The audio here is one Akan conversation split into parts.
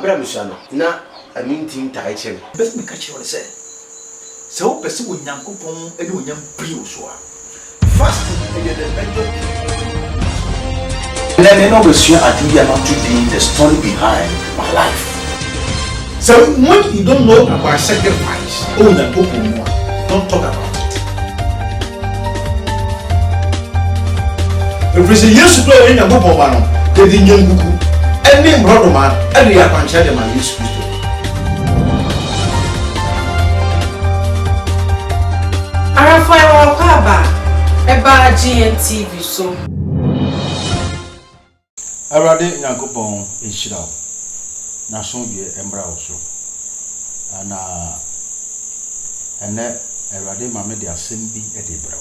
abra musano na amintim taiche best me catch you say so person wo nyankopon ene onyam brio so a fasting is the major Let me know about the story behind my life. So when you don't know about sacrifice, don't talk about it. If it's a year to play in a book of one, they didn't young book, and name brother man, and they are punching them and use Christo. Arafa Kaba, Eba GNTV so. Arade Yankopon in Shirao. National Year Embra also. And Arade Mamma de Assembly at Ebro.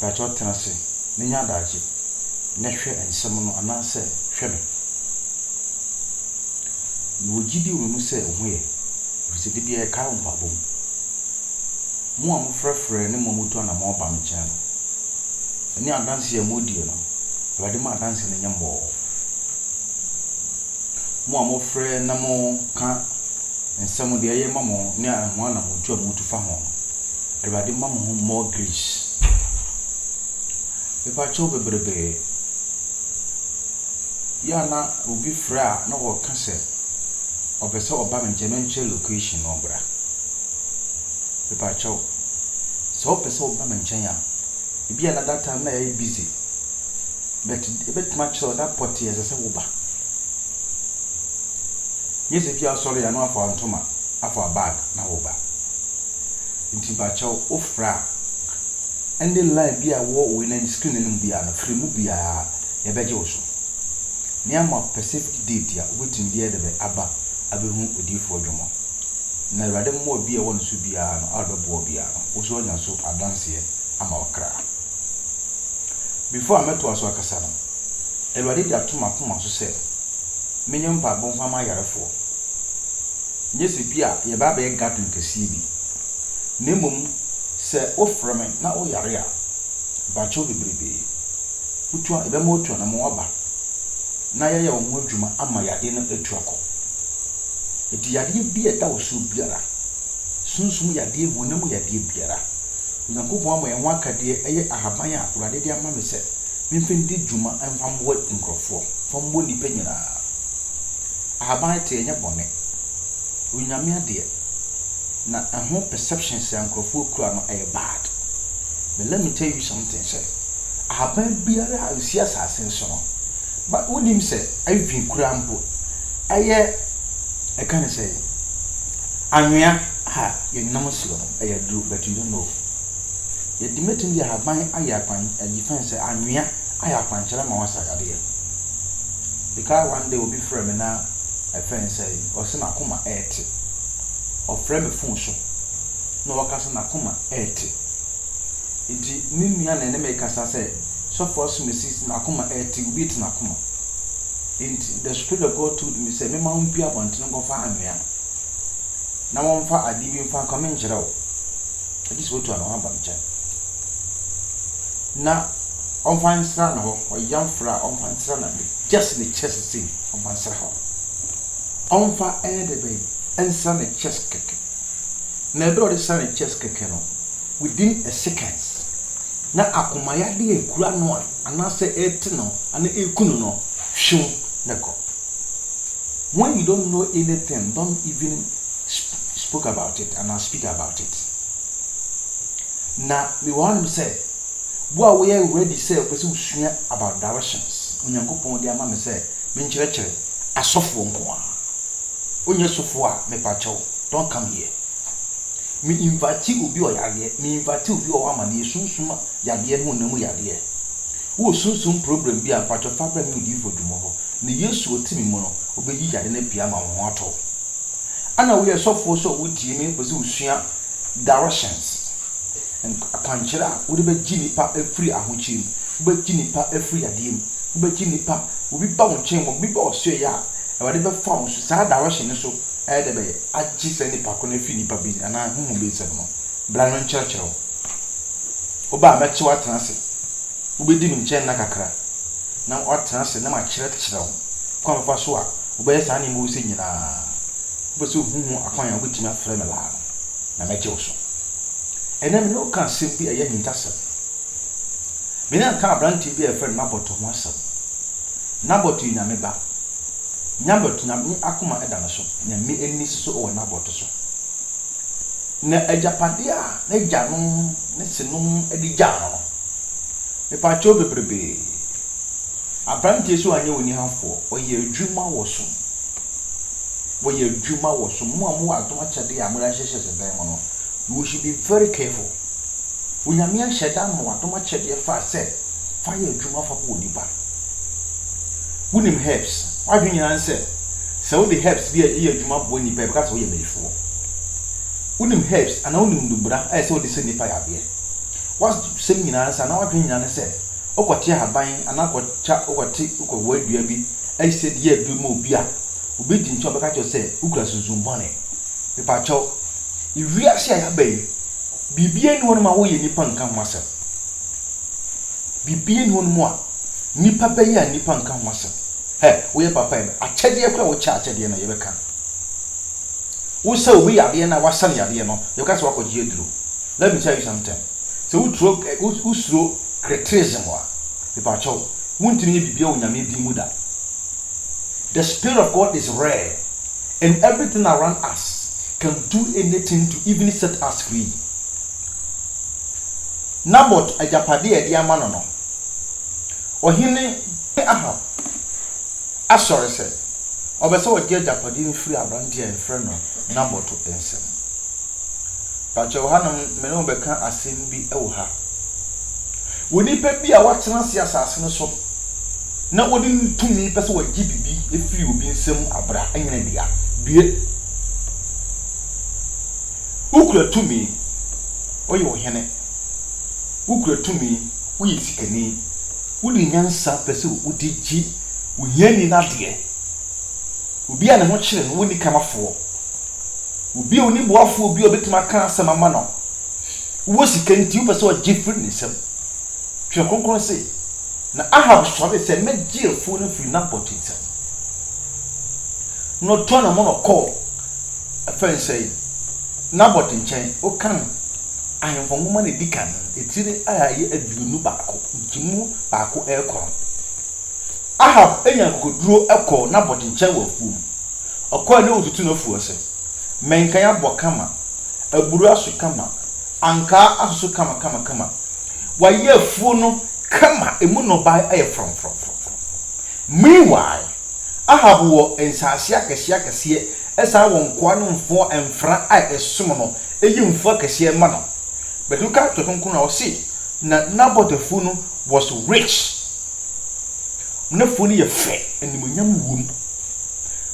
Patriot Tennessee, Nina Daji, Nesha and Samono Ananse, Shemmy. Would you do say away? Visit the beer cow pabum. More frefre and Momuto and a more bam channel. And near dancing a moody, Vladimir dancing in your ball. More friend, no more can, and some of the air mamma near one of job to farm on. Everybody mamma more grease. If I chop a baby, Yana will be fra no or cancer of a sort of Bamenjamin location or bra. If I chop so a sort of Bamenjaya, it be another time very busy. But a bit much so that potty as a uba. Yes, if you are sorry, I know for Antoma, for a bag, now over. In Tibacho, Ofra, and the line be a war winning screen and be a free movie a bejoso. Near my Pacific date, waiting the other Abba, Abihun with you for Jomo. Never more be a one to be an Alba Bia, was one and so a dance here, I'm our cry. Before I met to us, Wakasana, everybody that to my Puma to say, Minion pa bon fama yare fo. Nyesi bia ye ba be gato nkesi bi. Nemum se ofreme na o yare a ba cho bebrebe. Utua ebe mo otua na mo aba. Na ye wo ho adwuma ama yade no atuako. Eti yade bi e da wo so biara. Sunsum yade wonam yade biara. Nyankopon ama ye ho akade eye ahaban a urade de ama me se memfendi dwuma amfam wo nkrofo. Fam wo nipa nyina. Ahaban te enya bone unyame ade na ho perceptions and kura no bad. But let me tell you something, say ahaban biara ansi asase so no but what him say I kura mpo aye I can say anwea ha ye nam so no do but you don't know ye dimetin di ahaban aye akwan defense anwea aye akwanchara ma wasa ade because one day will be frame na a friend say, or send a coma 80 or frame a function. No, Wakasa Nakuma 80. It Nimian and Americans say, so for some Mrs. Nakuma 80 will beat Nakuma. The Spirit of God told me, say, Mamma won't be able to go for Amia. Now I'm far a divine fan coming Gerald. I just want to know about Jan. Now, on fine son or young fra on fine son, just in the chest scene of my son. On fa edebe and son a chest cake. Never the son a chest cake within a second. Na akumaya de kura no anase etino and e kunu no shun neko. When you don't know anything, don't even speak about it and I speak about it. Na me want to say, what we already say person sua about directions. Onyankopon de ama me say, me nkyerɛkyerɛ asofo nko. Onye sofo me pacho don't come here. Me invite obi o yade, me invite obi o amane sunsuma yade no namu yade. Wo sunsum problem bi a pacho fabra me odi fo dumo ho. Ne Yesu otimi mo no obeyi yade na pia ma ho ato. Ana we sofo so wotie me pese usua directions. And akwankyera wo de be ginipa afri ahochim. Wo be ginipa afri yade mu. Wo be ginipa obi ba wo chen mo bi ba osue ya. Awade be found so sa direction so de be agi se ni pa ko na fi ni pa bi ana hu be se no bla no nkyerɛkyerɛ oba meche watenase wo be di mi nkyɛn na kakra na watenase na ma kyerɛkyerɛ wo kwa fa so a Obey Sani Musi but so whom acquire which my friend allow. Na me also. And then no can simply a young tassel. Mina can brand to be a friend Nabot to myself. Nabot in Nameba. Nabot Nami Akuma Edanaso, Nami any so or Nabotoso. Ne Ejapadia, ne Janum, ne Senum Edijano. The Pacho Bebe. A brand is so I knew when you have for, or your Juma was soon. Where your Juma was so more too much at the Amurashes and Diamond. You should be very careful. When a mere shed down more too much at the fast said, fire Juma for Woodipa. Wooden herbs, why do you answer? So the herbs be a year Juma when you pay because we are before. Wooden herbs and only Dubra, I saw the same fire here. What's the same answer? And our opinion said, oh, what you have buying, and I got chat over tea, or word you be. I said, yeah, do more beer. Ubi tin chop ka say ukra sunsun bone me pa chaw iwi ase ya bay bibie ni won ma wo ye nipa nkan ho asem bibie ni won mo a nipa bay ya nipa nkan ho asem wo ye papa e a chede e kra wo cha chede na ye beka wo say obi ya de na wasan ya de no you ka say wakoji eduro. Let me tell you something. So who throw criticism wa me pa chaw wuntini bibie wo nyame di mu da. The Spirit of God is rare, and everything around us can do anything to even set us free. Nabot ajapade e dia mano no. Ohene Ahab asore se obese o dia ajapade free abrante en frɛ no Nabot ensem. Pacho hanam me no beka asem bi e wo ha. Woni pe bi a watena se asase no so. Na wodi tumi pese wa gibibi efiri obi nsem abra anyina dia due ukura tumi oye ohene ukura tumi oye sikani wodi nyansa pese wodi gi wohiani na de obi a ne ho kyere no woni kamafo obi oni boafo obi obetima kan asema ma no wo sikanti pese wa gifri ne sem twa konkon se na Ahab sorry say me gye fo no free Nabot nsem no to na mo no call afen say Nabot nchen o kan ahemfo ngoma na dikan etire ayaye aduonu baako nkimu baako ekoro Ahab enya koduro ekọ Nabot nchen wa fuum okọ na otutu no fuo se menkan ya bokama aburu aso kama anka aso kama wa ye fuo no kama emu no ba aye from meanwhile Ahab wo ensase akese esa wo nkoa no mfo emfra a esom no eyi mfo akese ma no but you can't konkon na o see na Nabot fu no was rich na fu no ye fe animonyam wom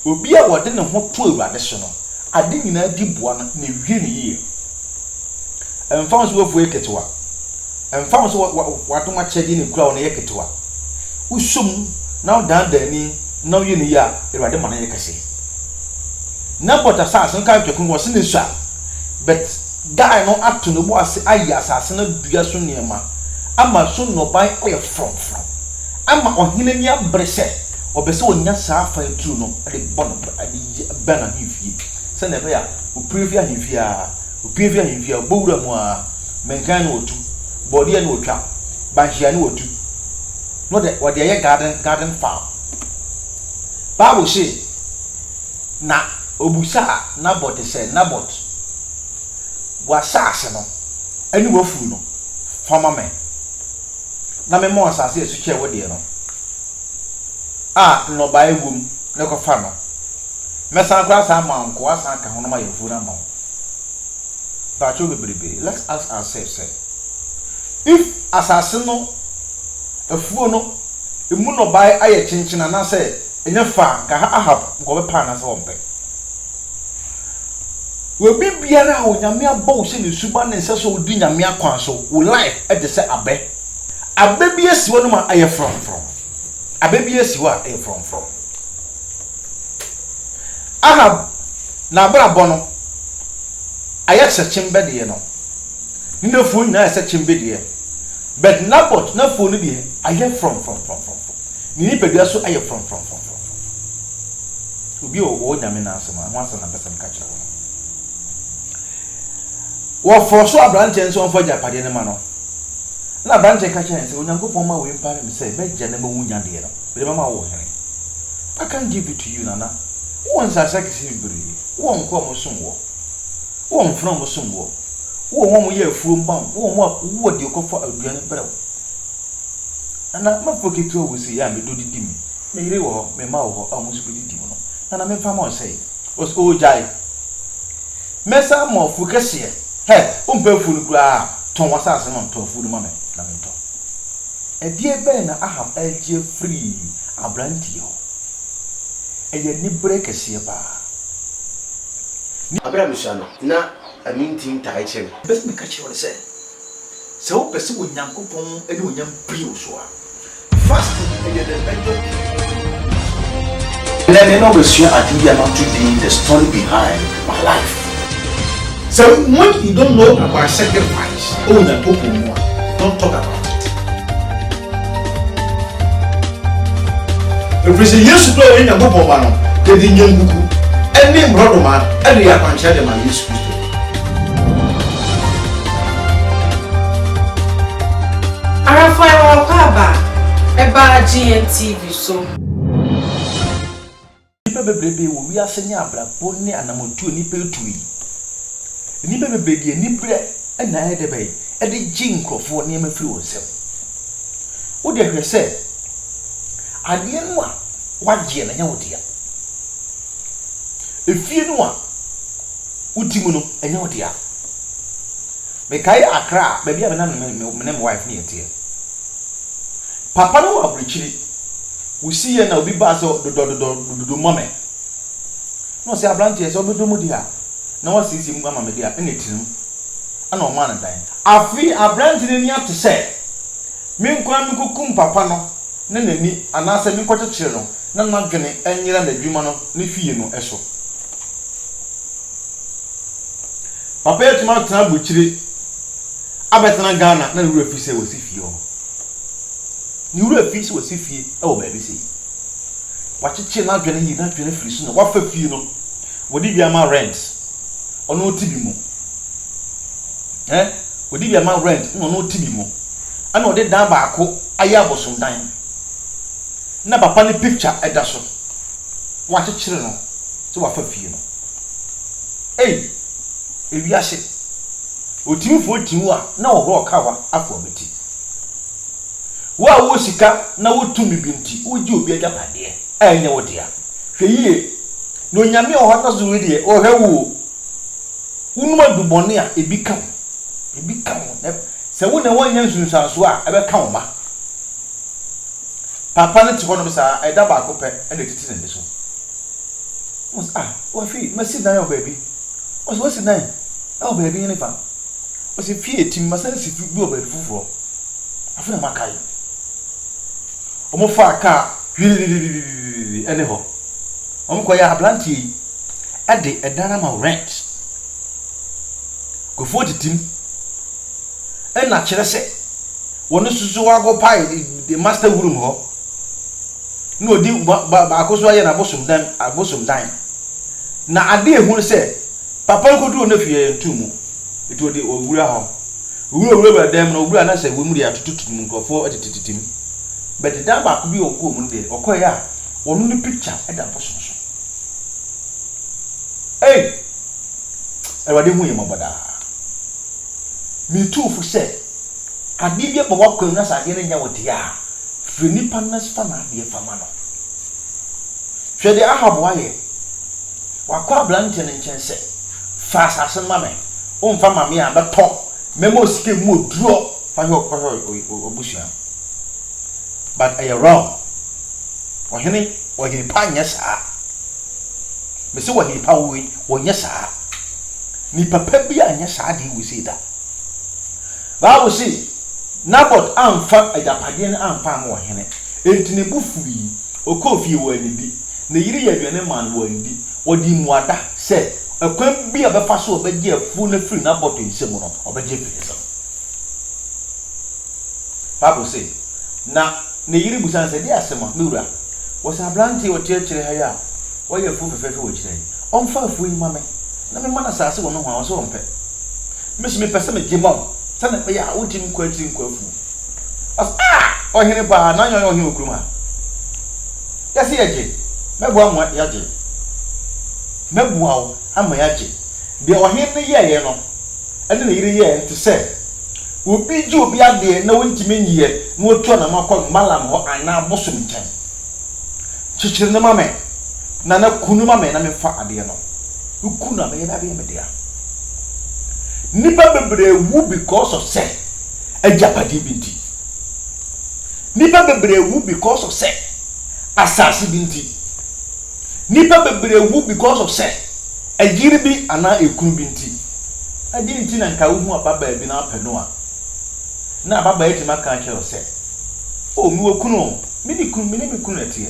obi a wode ne ho to awurade so no ade nyina di boa no na wie ne yie emfa so fu eketewa emfa so watoma chedi ne kura wo na yeketewa usum na dandani na wie ne ya awurade ma na yekase Nabot asase nka twekun wo se ne sua but guy no ato no bo ase ayi asase na dua so niema ama so no ban oye from ama ohene ni abrese obese onya saa fa tru no ade bon ade bana hifie se na be ya oprevia hifia bowura mu a menkan no otu body no otwa banhia no otu no de what dey garden farm Bible say na obusa Nabot say Nabot wasase no ani wafuru no fama me na me mo asase esu che wo de no no ba ewum ne ko fa no me san kra sa manko asan ka hono ma yefu na ma ba cho bebrebe. Let's ask ourselves if asase no afuo no emu no ba aye chinchina na say enya fa ka Ahab go be pa na se wompe we bi biara o nyame abɔ se ne suba ne nse so odi nyame akwan so wo life e de se abe bi esiwo no ma aye from abe bi esiwo aye from Ahab na brabɔ no aye se chimbe de no ndefu nyina se chimbe de but Nabot na fo no de aye from ni pedua so aye from obi o nyame na asema ho asema na person ka kire wo for so abrante nso on for japade ne ma no na abrante ka kire nse onyankopon ma we mpare me say be gya na ma wunya de no be mama wo here I can't give it to you nana once I say biri won ko mo sunwo won from mo sunwo won mo ye afuo mbam wo de ko for aduane brew ana ma forget wo say ya me do didi me me yire wo me ma wo amu su didi mo no nana me fa mo say o jai mesa mo fu kese he o mpa fu nu kura ton wasase no ton fu nu ma me na me to e die be na aham alje free abranti ho eye ni break kese ba abra misano na amintim tai chene best me catch you say so person wo nyankopon ene onyam prio so a fasting eye the better let me know monsieur Adiya not to be the story behind my life. So when you don't know about sacrifice oh nyankopon mo don't talk about it. If it's a yes to in nyankopon ba no de di nyanguku ene mbrodo ma ene ya kwancha de ma Yesu Kristo. Arafai wa kwaba eba GNTV so nipa bebrebe wo wi asenya abrabo ne anamotuo nipa etui nipa bebrebe ni bre na ede bai ede jinkrofo ne mafiri wonsem wo de hwe se ade no a waje na nya wodia efie no a utimu no enya wodia me kai akra ba bia me na me wife ne yete papa no abrichiri usi ye na obi ba so do mame no se abrante so obi do mu dia na wasisi mu mama me dia ene tirim ana o ma na dan afi abrante ne ni ato se me nkwa me kukum papa no na nani anase me kwotechire no na nadwene enyira na dwuma no ne fie no eso papa etima tena buchiri abetena Ghana na wura fi se wasi fie ho ni wura fi se wasi fie e wo ba bi se wachiche na dwene yi na dwene firi so na wafa fie no wodi bia ma rent ono tibi mu wodi bia ma rent no no tibi mu ana ode dan ba ako aya abosom dan na papa ni picture eda so wachiche no so wafa fie no ewiase otimfo timu a na wo kawa afọ beti wa wo sika na wo tumi binti wo ji obi agapade enye wo dia hwe yie no nyame o hota zo die o hwewo unuma dubone a ebi ka se wo na wo nya nsunsanso a ebe ka wo ma papa ne ti hono bisa eda ba ko pe ene titi ne so wo fi masi dan o baby wo si dan o baby ne fa o se fie tim masana si bi o baby fufuro afuna makai omo fa ka ene ho omo ko ya ablanti ade edara ma rent go for the team na kire se wono susu wa go pai the master room ho no di ba akoso aye na abosom dan na ade ehun se papa ko du no fie ntumu eto de owura ho owura ba dem no owura na se we mu de atututu mu nkofo atititim but dan ba ko bi okọ mu de okoya a wono ni picture e da bosom so ewade hu ye mabada mi tu fu se ade bi ba wakọ na sa ade nya wote ya firi nipa na sta na ade fama no hwe de ahabo aye wakọ ablante ne nkyɛnse fa asase mame o mfa mame a beto memo sike mu oduro fa hwe obusua but I wrong wahene pa nyesa me se wahene pa we wonyesa ni papa bi anyesa de we say da ba wo si nabot amfa ajapade ne amfa ma wahene entine bufuri okofie wo anibi na yiri ya dwane man wo andi wodi muada se akwan bi abefa so obegye afu na free nabot nsem no obegye free so Bible say na yiri busan se dia asema mewura was ablanti o tiekire ha ya Why you fool for which day? On far for you, mamma. Let me man assassin one of our own pet. Miss me person with Jimon. Send it by out him quenching quafu. Or here by 9 year old Kuma. Yes, Yaji. Mebwa what Yaji. Mebwa, I'm my Yaji. They were here the year, and then the year to say. Will be you be out there, no one to mean ye, no turn a mock malam or I now bosom time. Chichin the mamma. Nana kunuma men, I'm a fat adiano. Ukuna may have been there. Nipa bebre wu because of say a japadi binti. Nipa bebre wu because of say asasi binti. Nipa bebre wu because of say a jiribi ana ekun binti. I didn't think I could have baba bin up penoa. Na baba eti maka nche say. Oh, mi okuno, mi di kun mi ne mi kun etie.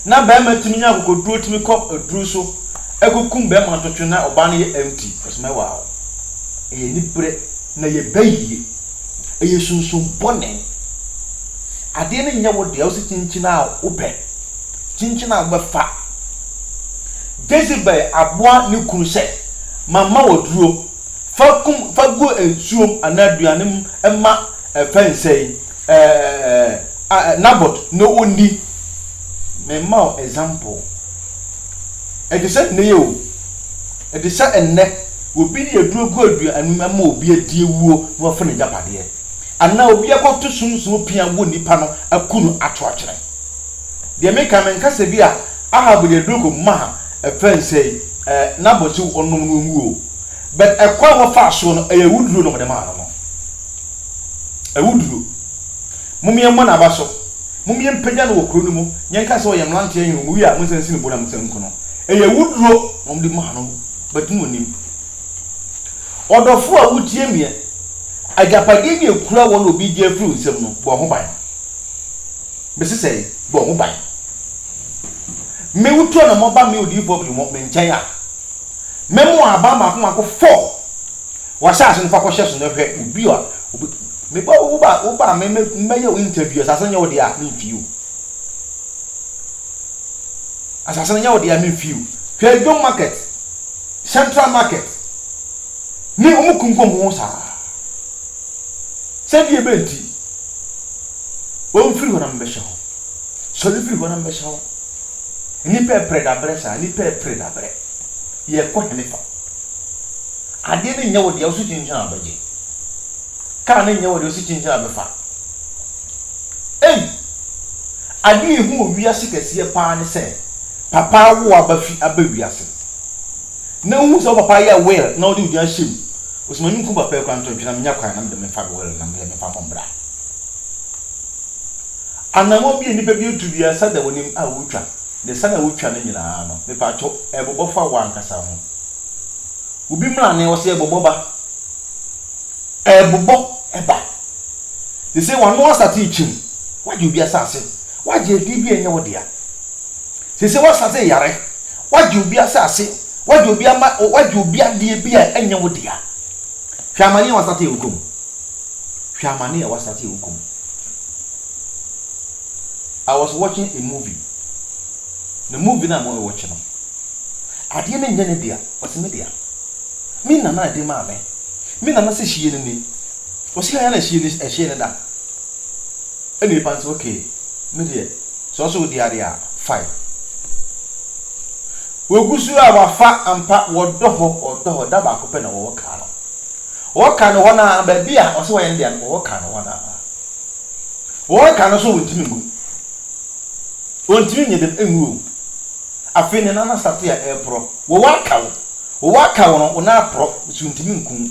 Na ba ma timi nya ko duro timi ko duro so ekukum be ma totwe na oba ne empty cause me wow e ni bre na ye bayi e ye sunsun bone ade ne nya wo de o si chinchina a ope chinchina ba fa Jezebel aboa ne kunu se mama wo duro fa go ensuom anaduanem emma fensei Nabot no oni me mau example e de say ne yo e de say enne obi ne aduro go adua anuma ma obi adi ewuo no fa ne japade ana obi akoto sunsun pia wo nipa no akunu atoakere de me ka men kase bi a ahabu de aduro ko ma e fensei Nabot onom no wuo but e kwa wo fa so no e wuduro no de ma no e wuduro mumye mo na baso mumye mpenya no wokro no mu nyenka se oyam lante yin mu wi a mun sansi ne bona mun sanku no eye wuduro mum di ma no but mu nim odofo a wutie mie agapade bi ekura won obi je fru nsem no bo ho ban bese sei bo ho ban me wuto na mo ba me odi fo bi mo me nchen a memo aba ma ko 4 wasase no fa ko hye so no hwe obi a me ba uba me yo interview asase nya wo dia me fiu asase nya wo dia me fiu Kwedo market Central market ni omukunkom ho sa se bi ebenti wo mfiri ho na mbehye ho so li firi ho na mbehye ho ni pe preda bresa ni pe preda bre ye ko henifa ade ni nya wo dia wo su chincha abaje ka na nya wo de o si chincha abefa ade hu owi asikase pa ne se papa wo abafi abawi ase na hu so papa ya well na odi udi ahim osmani nku papa kwa nto ntwena menya kwa na me me fa well na me fa mombra anamo bi ni pe bi otu bi asa da wonim a wotwa de sana wotwa na nyina no me pa cho ebobo fa wa nkasa ho obi mra ne wo se ebobo ba ebobo eba they say one more start teaching why you be asase why je di bi enye wo dia they say what start yare why you be asase why you be ama why you be ade bi enye wo dia hwamani wa start hukum hwamani wa start hukum. I was watching a movie. The movie na mo watching no ade ne nyane dia wase me dia mi na na de ma me mi na na se hie ne ni wase ya na hie ni e hie ne da eni pants okay me dia so dia dia 5 we gusu a wa fa ampa wodo da ba ko pe na wo ka no na ba bia wase wa yen dia wo ka no so wontimi ngu wontimi nye dem enwu afi ne na start ya pro wo waka no na pro wontimi nku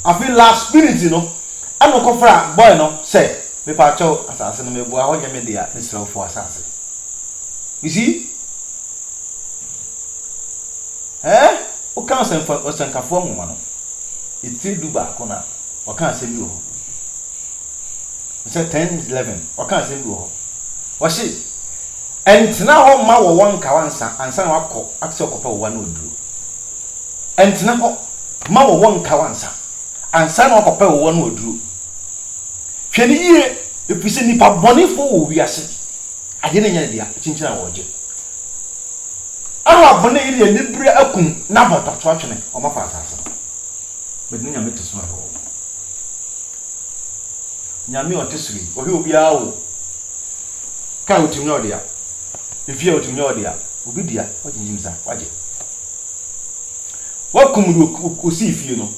afi last spirit no ano ko fra boy no say me pa cho asase no me bua ho nyame dia ne sra fo asase you see o kan sen fa o sen ka fo mo no iti duba ko na o kan se bi ho say 10 11 o kan se bi ho o shi entina ho ma wo won ka wansa ansa na wakọ akse okopa wo na oduru entina ho ma wo won ka wansa ansa na okopa wo na oduru hwene yie epise nipa bonifo wo wiase ade ne nya dia chinchina wo je Aha bone ile ni bere akum na bota to atwene o ma fa asase. Bedin nya meto so ho. Nyame o tesuri, o he obi awo. Ka otim no dia. Efie otim no dia. Obi dia, o jinjimza, waje. Wakum du osi fie no.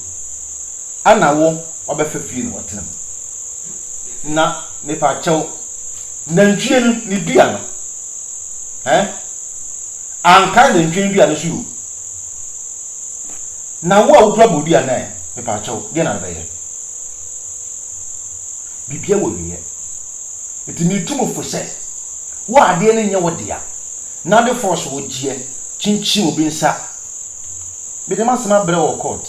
Ana wo obefa fie no wotenam. Na me pa chew nantwie no ni dua no. Anka nantwie dua no so. Na wo a wo dua dua na me pa chew de na be ye. Bibia wo wiye. Eti ni tumo fo se. Wo ade ne nya wo dia. Na de force wo gie chinchi obi nsa. Be de masema bre wo court.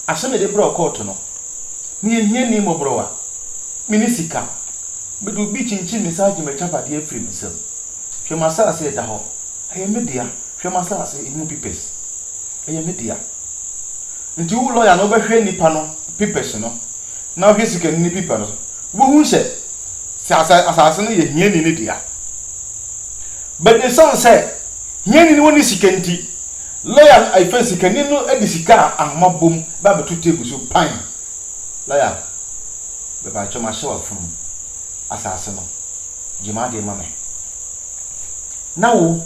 Aseme de bre wo court no. Ni ehie ni mo bro wa. Minisika. Be do bi chinchi ni sa agi me chapa de afri misel. Hwe masara se da ho. Aye media. Hwe masara se emu pipes. Aye media. Nti wo lawyer no be hwe nipa no pipes no. Na hwe sika ni pipa no. Wo hu se asase no ye hie ni dia. But the son said, "Yen ni woni sikanti. Lawyer I fancy can no edisika ahmabom ba betu table so pan." Lawyer, be ba choma show from asase no. Jima de mame. Now,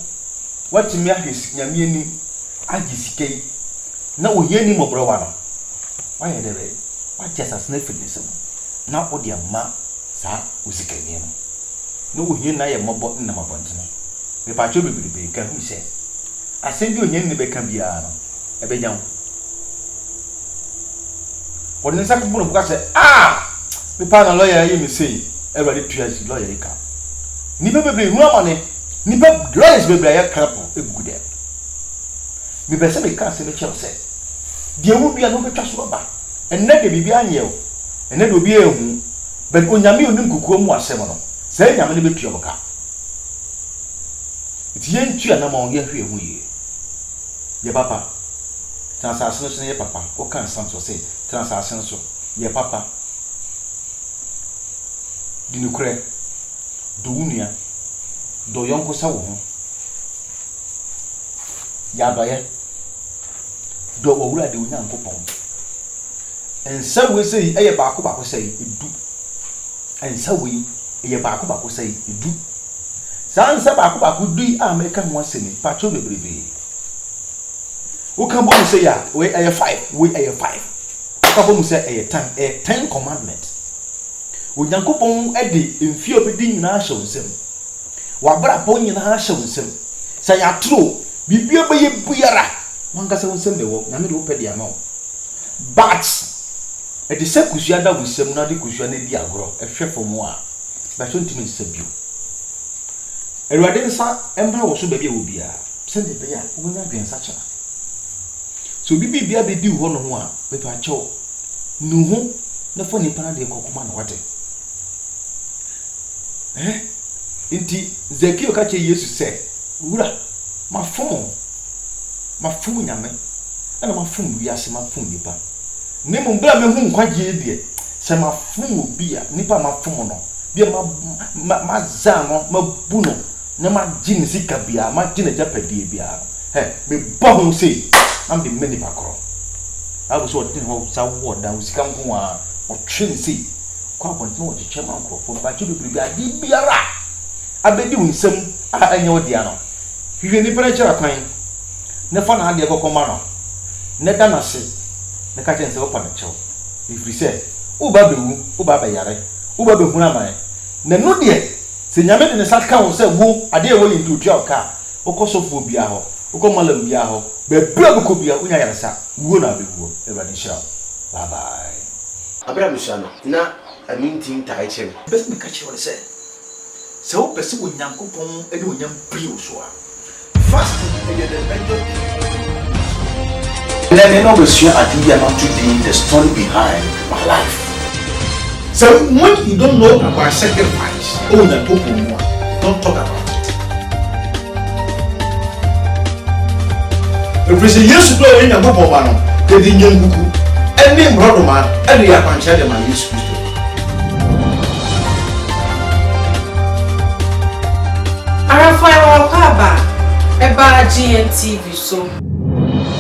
what me ahis nyame ni agisike. Na wo ye ni mobro wa no. Why e dey? What just as na fitness no. Na wo de ma sa usikani no. No wo ye na ye mobo na mabonte. Me pa cho bibiri ka hu se asem bi onye ne be ka bia no e be nyan woni nsa ko buno buka se me pa na lawyer ye me sei e ready triage lawyer ka ni be bibiri hu amane ni be lawyers bibiri ya krapo e gude me be se me ka se me che se de wu bia no be twa so ba enne de bibia anye o enne de obi ehu be onyame onim kukuo mu asem no se nyame ne be tuo boka. It's yen tu na ma on ye hwe hu ye. Ye papa. Transaction so ye papa. O kan san so say transaction so ye papa. Di nukre. Do unia. Do yonko sa wo ho. Ya baye. Do owura de unya nkopon. Ensa we say eye ba ko say edu. Ensa we eye ba ko say edu. Sansa ba ko dui America ho asemi pacho bebrebe wo kan bo say ya we aye 5 we aye 5 ka bo say aye 10 commandment wo nyankopon ede mfie obedi nyina ahye wonsem wa bra po nyina ahye wonsem sa ya tro bibia be ye buara wanka se wonsem de wo na me de wo pedi ama but ede se kusua da wonsem na de kusua na di agoro ehwefo mo a ba so ntimi nsabio Erwade nsa embra wo so baabi a wo bia sende be ya wo nya dwensa kyera so bibi bia be di ho no ho a be pa kyew nu ho na fo ni pana de kokoma na wate inti Zekio ka che Yesu se wura mafom nyame ana mafom wiase mafom nipa ne mo bra me hu nkwaje die se mafom obi a nipa mafom no bia ma zano ma buno na ma jini sika bia ma jini japadie bia me bo sei am de many pakro abu so tin ho sa wo da sika nko a o twin sei kwa bonto wo chiche ma nkrofo ba chi bibiri adi biara abedi unsem a anya wo dia no hwie ni pere chira kwan ne fa na ade kokoma no ne da na se ne ka chen se wo pa na chew ifri se wo ba bewu wo ba ba yare wo ba behu na man na no de se nyame de ne saka wo se wo ade e wo yin tu twa ka wo kosofo bia ho wo ko malam bia ho be bia bu ko bia unya yaresa wo na be wo e ba ni sha bye bye abra misano na amintin tai chem bes me ka che wole se wo pese wo nyankopon e de onyam brio so a fasting e de benjo Let me know monsieur Adibia today the story behind my life. So when you don't know about sacrifice, oh the people don't talk about it. If we say yes to do in a book man, they didn't young buku. Any brother man, any apancha de man is Christo. Arafa wa kwaba eba GNTV so.